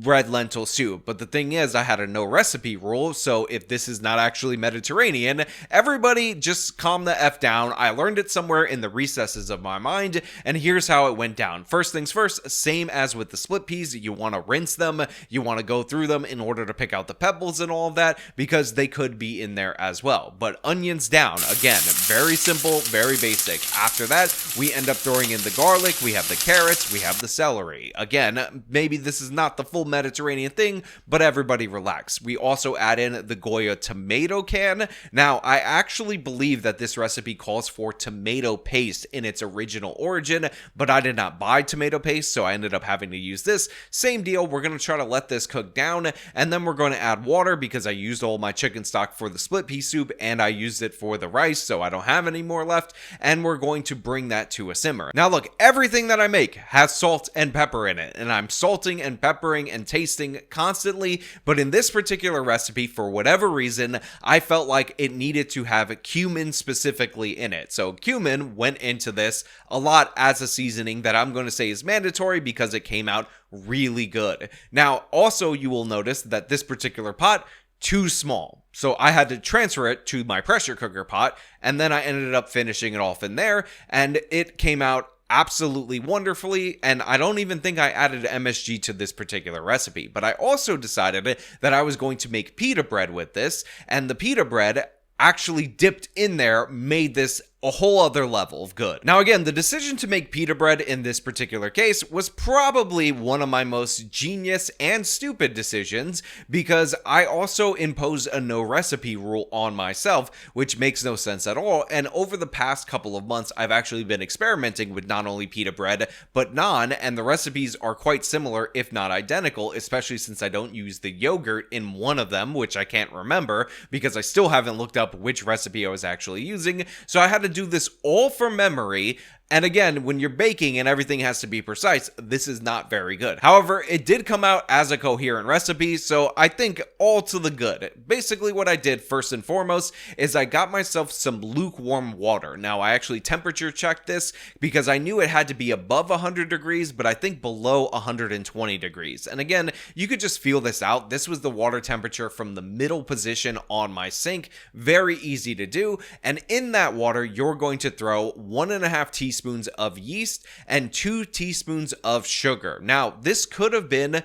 red lentil soup. But the thing is, I had a no recipe rule, so if this is not actually Mediterranean, everybody just calm the F down. I learned it somewhere in the recesses of my mind, and here's how it went down. First things first, same as with the split peas, you want to rinse them, you want to go through them in order to pick out the pebbles and all of that, because they could be in there as well. But onions down, again, very simple, very basic. After that, we end up throwing in the garlic, we have the carrots, we have the celery. Again, maybe this is not the full Mediterranean thing, but everybody relax. We also add in the Goya tomato can. Now, I actually believe that this recipe calls for tomato paste in its original origin, but I did not buy tomato paste, so I ended up having to use this. Same deal, we're going to try to let this cook down, and then we're going to add water because I used all my chicken stock for the split pea soup, and I used it for the rice, so I don't have any more left, and we're going to bring that to a simmer. Now look, everything that I make has salt and pepper in it, and I'm salting and peppering and tasting constantly, but in this particular recipe, for whatever reason, I felt like it needed to have cumin specifically in it. So cumin went into this a lot as a seasoning that I'm going to say is mandatory because it came out really good. Now, also you will notice that this particular pot, too small. So I had to transfer it to my pressure cooker pot, and then I ended up finishing it off in there, and it came out absolutely wonderfully, and I don't even think I added MSG to this particular recipe. But I also decided that I was going to make pita bread with this, and the pita bread actually dipped in there made this a whole other level of good. Now again, the decision to make pita bread in this particular case was probably one of my most genius and stupid decisions, because I also imposed a no recipe rule on myself, which makes no sense at all. And over the past couple of months, I've actually been experimenting with not only pita bread, but naan, and the recipes are quite similar, if not identical, especially since I don't use the yogurt in one of them, which I can't remember because I still haven't looked up which recipe I was actually using. So I had to do this all from memory, and again, when you're baking and everything has to be precise, this is not very good. However, it did come out as a coherent recipe, so I think all to the good. Basically what I did first and foremost is I got myself some lukewarm water. Now I actually temperature checked this because I knew it had to be above 100 degrees, but I think below 120 degrees. And again, you could just feel this out. This was the water temperature from the middle position on my sink. Very easy to do. And in that water, you're going to throw 1.5 teaspoons of yeast and 2 teaspoons of sugar. Now, this could have been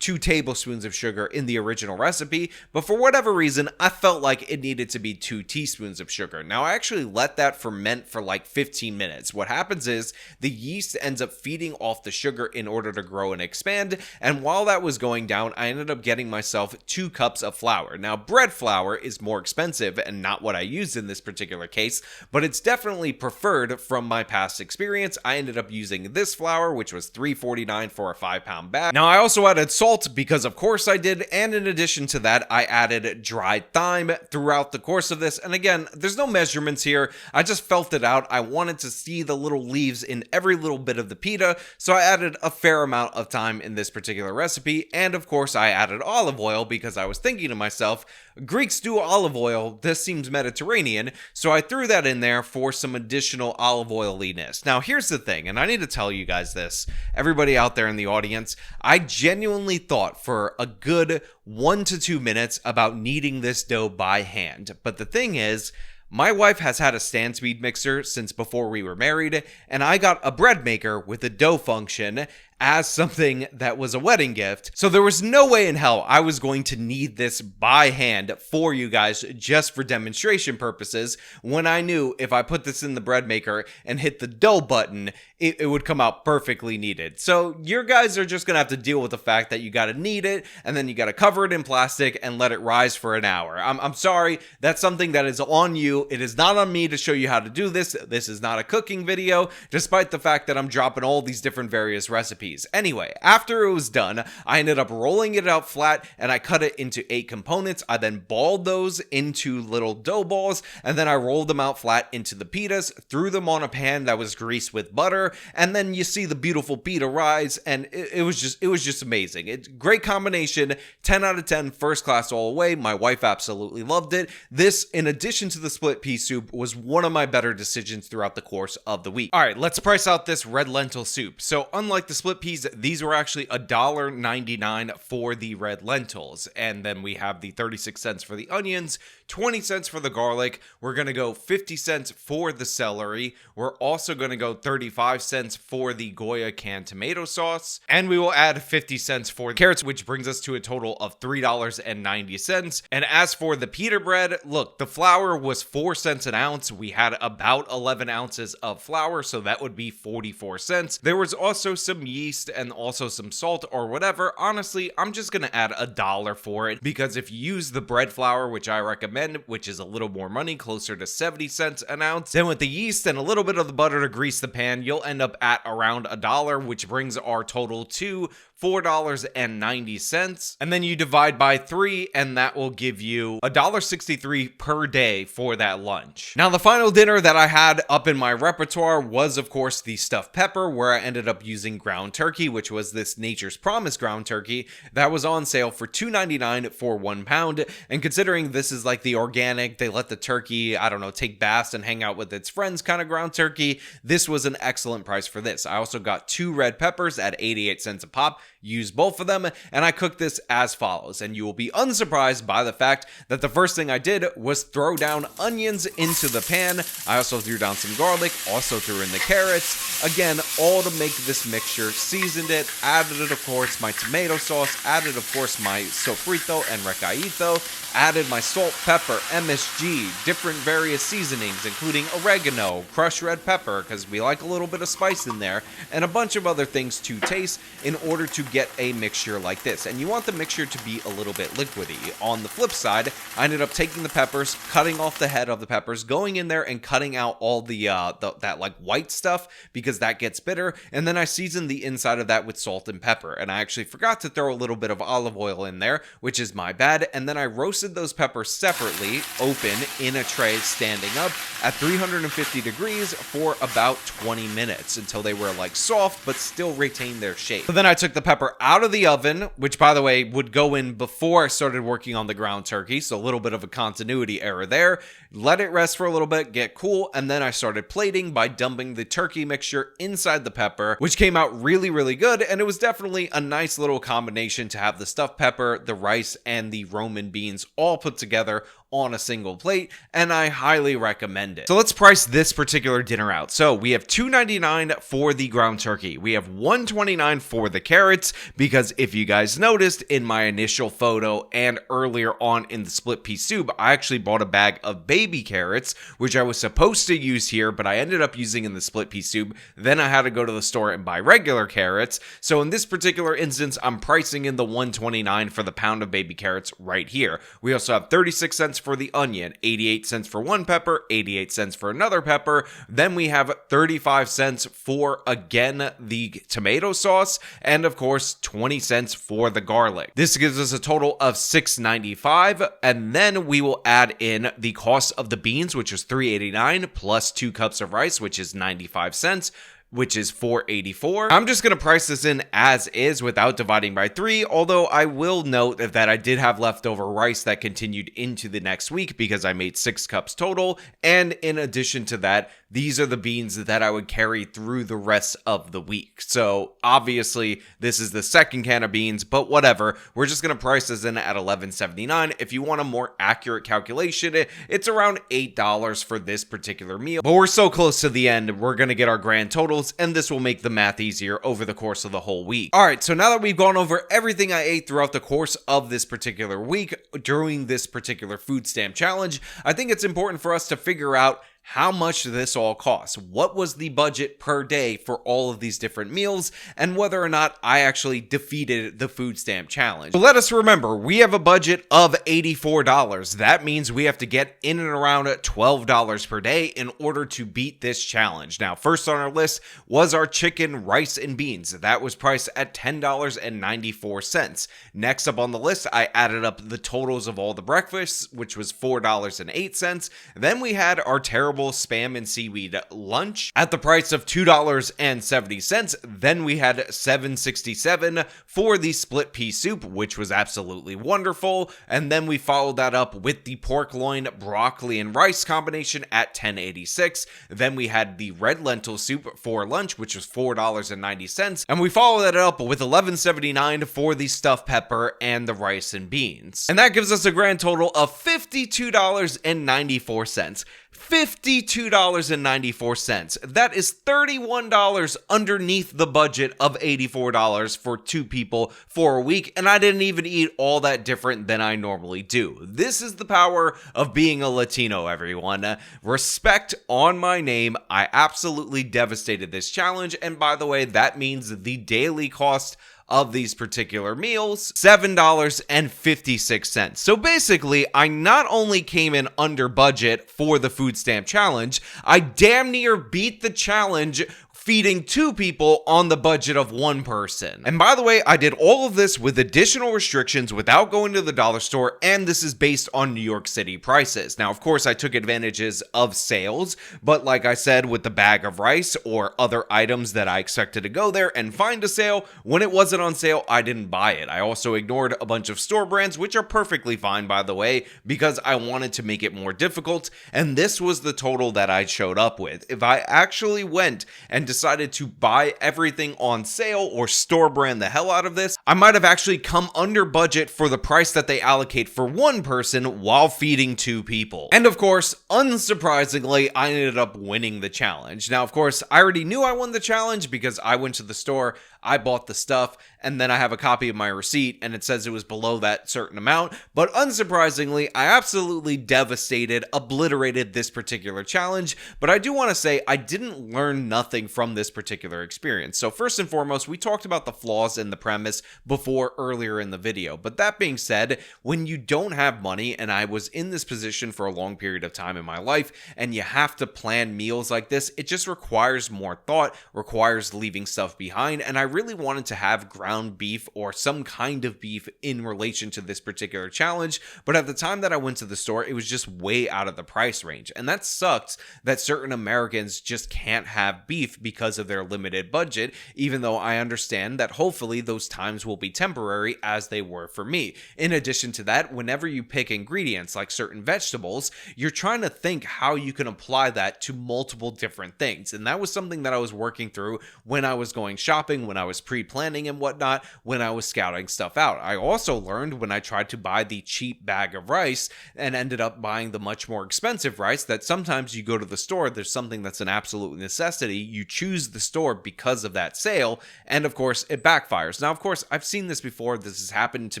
2 tablespoons of sugar in the original recipe, but for whatever reason, I felt like it needed to be 2 teaspoons of sugar. Now, I actually let that ferment for like 15 minutes. What happens is the yeast ends up feeding off the sugar in order to grow and expand, and while that was going down, I ended up getting myself 2 cups of flour. Now, bread flour is more expensive and not what I used in this particular case, but it's definitely preferred from my past experience. I ended up using this flour, which was $3.49 for a 5-pound bag. Now, I also added salt salt because of course I did, and in addition to that, I added dried thyme throughout the course of this. And again, there's no measurements here. I just felt it out. I wanted to see the little leaves in every little bit of the pita, so I added a fair amount of thyme in this particular recipe. And of course, I added olive oil because I was thinking to myself, Greeks do olive oil, this seems Mediterranean, so I threw that in there for some additional olive oiliness. Now here's the thing, and I need to tell you guys this, everybody out there in the audience, I genuinely thought for a good 1 to 2 minutes about kneading this dough by hand. But the thing is, my wife has had a stand speed mixer since before we were married, and I got a bread maker with a dough function as something that was a wedding gift. So there was no way in hell I was going to knead this by hand for you guys just for demonstration purposes, when I knew if I put this in the bread maker and hit the dough button, it would come out perfectly kneaded. So your guys are just gonna have to deal with the fact that you gotta knead it, and then you gotta cover it in plastic and let it rise for an hour. I'm sorry, that's something that is on you. It is not on me to show you how to do this. This is not a cooking video, despite the fact that I'm dropping all these different various recipes. Anyway, after it was done, I ended up rolling it out flat and I cut it into 8 components. I then balled those into little dough balls, and then I rolled them out flat into the pitas, threw them on a pan that was greased with butter, and then you see the beautiful pita rise, and it was just amazing. It's great combination, 10 out of 10, first class all the way. My wife absolutely loved it. This, in addition to the split pea soup, was one of my better decisions throughout the course of the week. All right, let's price out this red lentil soup. So unlike the split peas, these were actually $1.99 for the red lentils, and then we have the 36 cents for the onions, 20 cents for the garlic. We're gonna go 50 cents for the celery. We're also gonna go 35 cents for the Goya canned tomato sauce, and we will add 50 cents for the carrots, which brings us to a total of $3.90. And as for the pita bread, look, the flour was 4 cents an ounce. We had about 11 ounces of flour, so that would be 44 cents. There was also some yeast and also some salt or whatever. Honestly, I'm just gonna add $1 for it, because if you use the bread flour, which I recommend, which is a little more money, closer to 70 cents an ounce, then with the yeast and a little bit of the butter to grease the pan, you'll end up at around $1, which brings our total to $4.90. And then you divide by 3, and that will give you $1.63 per day for that lunch. Now, the final dinner that I had up in my repertoire was, of course, the stuffed pepper, where I ended up using ground turkey, which was this Nature's Promise ground turkey that was on sale for $2.99 for 1 pound. And considering this is like the organic, they let the turkey, I don't know, take baths and hang out with its friends kind of ground turkey, this was an excellent price for this. I also got 2 red peppers at 88 cents a pop. Use both of them, and I cooked this as follows, and you will be unsurprised by the fact that the first thing I did was throw down onions into the pan. I also threw down some garlic, also threw in the carrots, again, all to make this mixture, seasoned it, added, of course, my tomato sauce, added, of course, my Sofrito and Recaito, added my salt, pepper, MSG, different various seasonings, including oregano, crushed red pepper, because we like a little bit of spice in there, and a bunch of other things to taste in order to get a mixture like this. And you want the mixture to be a little bit liquidy. On the flip side, I ended up taking the peppers, cutting off the head of the peppers, going in there and cutting out all that like white stuff, because that gets bitter, and then I seasoned the inside of that with salt and pepper. And I actually forgot to throw a little bit of olive oil in there, which is my bad, and then I roasted those peppers separately, open, in a tray, standing up at 350 degrees for about 20 minutes until they were like soft but still retain their shape. So then I took the pepper out of the oven, which by the way would go in before I started working on the ground turkey, so a little bit of a continuity error there. Let it rest for a little bit, get cool, and then I started plating by dumping the turkey mixture inside the pepper, which came out really, really good, and it was definitely a nice little combination to have the stuffed pepper, the rice, and the Roman beans all put together on a single plate, and I highly recommend it. So let's price this particular dinner out. So we have $2.99 for the ground turkey. We have $1.29 for the carrots, because if you guys noticed in my initial photo and earlier on in the split pea soup, I actually bought a bag of baby carrots, which I was supposed to use here, but I ended up using in the split pea soup. Then I had to go to the store and buy regular carrots. So in this particular instance, I'm pricing in the $1.29 for the pound of baby carrots right here. We also have 36 cents cents for the onion, 88 cents for one pepper, 88 cents for another pepper. Then we have 35 cents for, again, the tomato sauce, and of course 20 cents for the garlic. This gives us a total of $6.95, and then we will add in the cost of the beans, which is $3.89, plus 2 cups of rice, which is 95 cents, which is $4.84. I'm just going to price this in as is without dividing by 3, although I will note that I did have leftover rice that continued into the next week because I made 6 cups total, and in addition to that, these are the beans that I would carry through the rest of the week. So obviously this is the second can of beans, but whatever. We're just going to price this in at $11.79. If you want a more accurate calculation, it's around $8 for this particular meal. But we're so close to the end, we're going to get our grand totals, and this will make the math easier over the course of the whole week. All right, so now that we've gone over everything I ate throughout the course of this particular week during this particular food stamp challenge, I think it's important for us to figure out how much this all costs. What was the budget per day for all of these different meals, and whether or not I actually defeated the food stamp challenge. So let us remember, we have a budget of $84. That means we have to get in and around $12 per day in order to beat this challenge. Now, first on our list was our chicken, rice, and beans. That was priced at $10.94. Next up on the list, I added up the totals of all the breakfasts, which was $4.08. Then we had our terrible spam and seaweed lunch at the price of $2.70. Then we had $7.67 for the split pea soup, which was absolutely wonderful. And then we followed that up with the pork loin, broccoli, and rice combination at $10.86. Then we had the red lentil soup for lunch, which was $4.90. And we followed that up with $11.79 for the stuffed pepper and the rice and beans. And that gives us a grand total of $52.94. $52.94. That is $31 underneath the budget of $84 for 2 people for a week, and I didn't even eat all that different than I normally do. This is the power of being a Latino, everyone. Respect on my name. I absolutely devastated this challenge, and by the way, that means the daily cost of these particular meals, $7.56. So basically, I not only came in under budget for the food stamp challenge, I damn near beat the challenge feeding 2 people on the budget of 1 person. And by the way, I did all of this with additional restrictions without going to the dollar store, and this is based on New York City prices. Now, of course, I took advantages of sales, but like I said, with the bag of rice or other items that I expected to go there and find a sale, when it wasn't on sale, I didn't buy it. I also ignored a bunch of store brands, which are perfectly fine, by the way, because I wanted to make it more difficult, and this was the total that I showed up with. If I actually went and decided to buy everything on sale or store brand the hell out of this, I might have actually come under budget for the price that they allocate for 1 person while feeding 2 people. And of course, unsurprisingly, I ended up winning the challenge. Now, of course, I already knew I won the challenge because I went to the store, I bought the stuff, and then I have a copy of my receipt and it says it was below that certain amount. But unsurprisingly, I absolutely devastated, obliterated this particular challenge. But I do want to say I didn't learn nothing from this particular experience. So first and foremost, we talked about the flaws in the premise before earlier in the video. But that being said, when you don't have money, and I was in this position for a long period of time in my life, and you have to plan meals like this, it just requires more thought, requires leaving stuff behind. And I really wanted to have ground beef or some kind of beef in relation to this particular challenge, but at the time that I went to the store, it was just way out of the price range. And that sucks that certain Americans just can't have beef because of their limited budget, even though I understand that hopefully those times will be temporary, as they were for me. In addition to that, whenever you pick ingredients like certain vegetables, you're trying to think how you can apply that to multiple different things. And that was something that I was working through when I was going shopping, when I was pre-planning and whatnot, when I was scouting stuff out. I also learned when I tried to buy the cheap bag of rice and ended up buying the much more expensive rice, that sometimes you go to the store, there's something that's an absolute necessity, you choose the store because of that sale, and of course it backfires. Now, of course, I've seen this before, this has happened to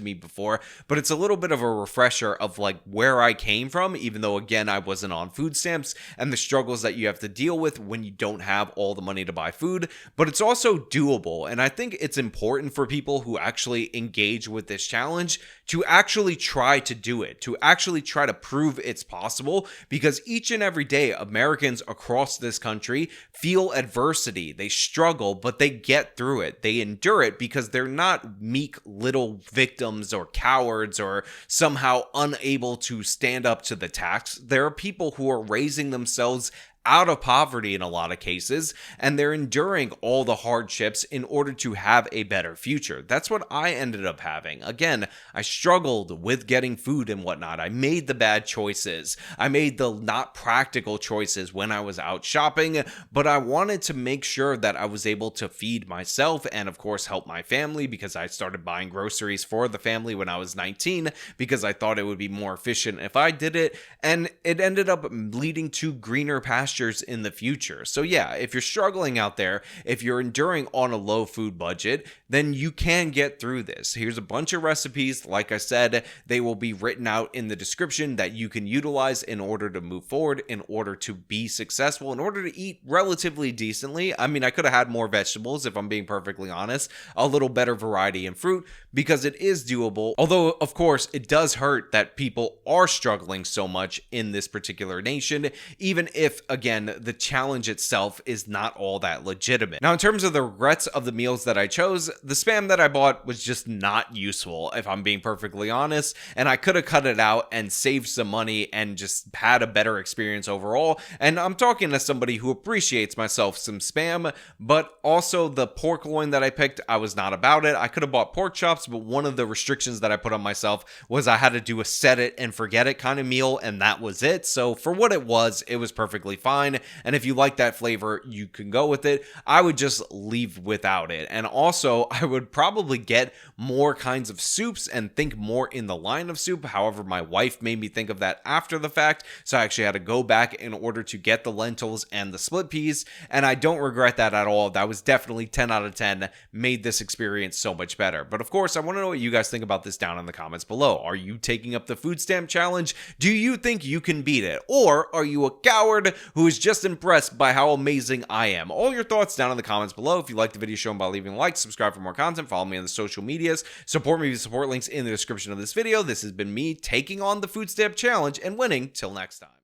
me before, but it's a little bit of a refresher of like where I came from, even though again I wasn't on food stamps, and the struggles that you have to deal with when you don't have all the money to buy food. But it's also doable, and I think it's important important for people who actually engage with this challenge to actually try to do it, to actually try to prove it's possible, because each and every day Americans across this country feel adversity. They struggle, but they get through it. They endure it because they're not meek little victims or cowards or somehow unable to stand up to the task. There are people who are raising themselves out of poverty in a lot of cases, and they're enduring all the hardships in order to have a better future. That's what I ended up having. Again, I struggled with getting food and whatnot. I made the bad choices. I made the not practical choices when I was out shopping, but I wanted to make sure that I was able to feed myself and, of course, help my family, because I started buying groceries for the family when I was 19 because I thought it would be more efficient if I did it, and it ended up leading to greener pastures in the future. So yeah, if you're struggling out there, if you're enduring on a low food budget, then you can get through this. Here's a bunch of recipes. Like I said, they will be written out in the description that you can utilize in order to move forward, in order to be successful, in order to eat relatively decently. I mean, I could have had more vegetables, if I'm being perfectly honest, a little better variety in fruit, because it is doable. Although, of course, it does hurt that people are struggling so much in this particular nation, even if, again, the challenge itself is not all that legitimate. Now, in terms of the regrets of the meals that I chose, the Spam that I bought was just not useful, if I'm being perfectly honest, and I could have cut it out and saved some money and just had a better experience overall. And I'm talking to somebody who appreciates myself some Spam, but also the pork loin that I picked, I was not about it. I could have bought pork chops, but one of the restrictions that I put on myself was I had to do a set it and forget it kind of meal, and that was it. So for what it was perfectly fine. And if you like that flavor, you can go with it. I would just leave without it. And also, I would probably get more kinds of soups and think more in the line of soup. However, my wife made me think of that after the fact, so I actually had to go back in order to get the lentils and the split peas, and I don't regret that at all. That was definitely 10 out of 10, made this experience so much better. But of course, I want to know what you guys think about this down in the comments below. Are you taking up the food stamp challenge? Do you think you can beat it? Or are you a coward who is just impressed by how amazing I am? All your thoughts down in the comments below. If you like the video, show them by leaving a like, subscribe for more content, follow me on the social medias, support me with support links in the description of this video. This has been me taking on the food stamp challenge and winning. Till next time.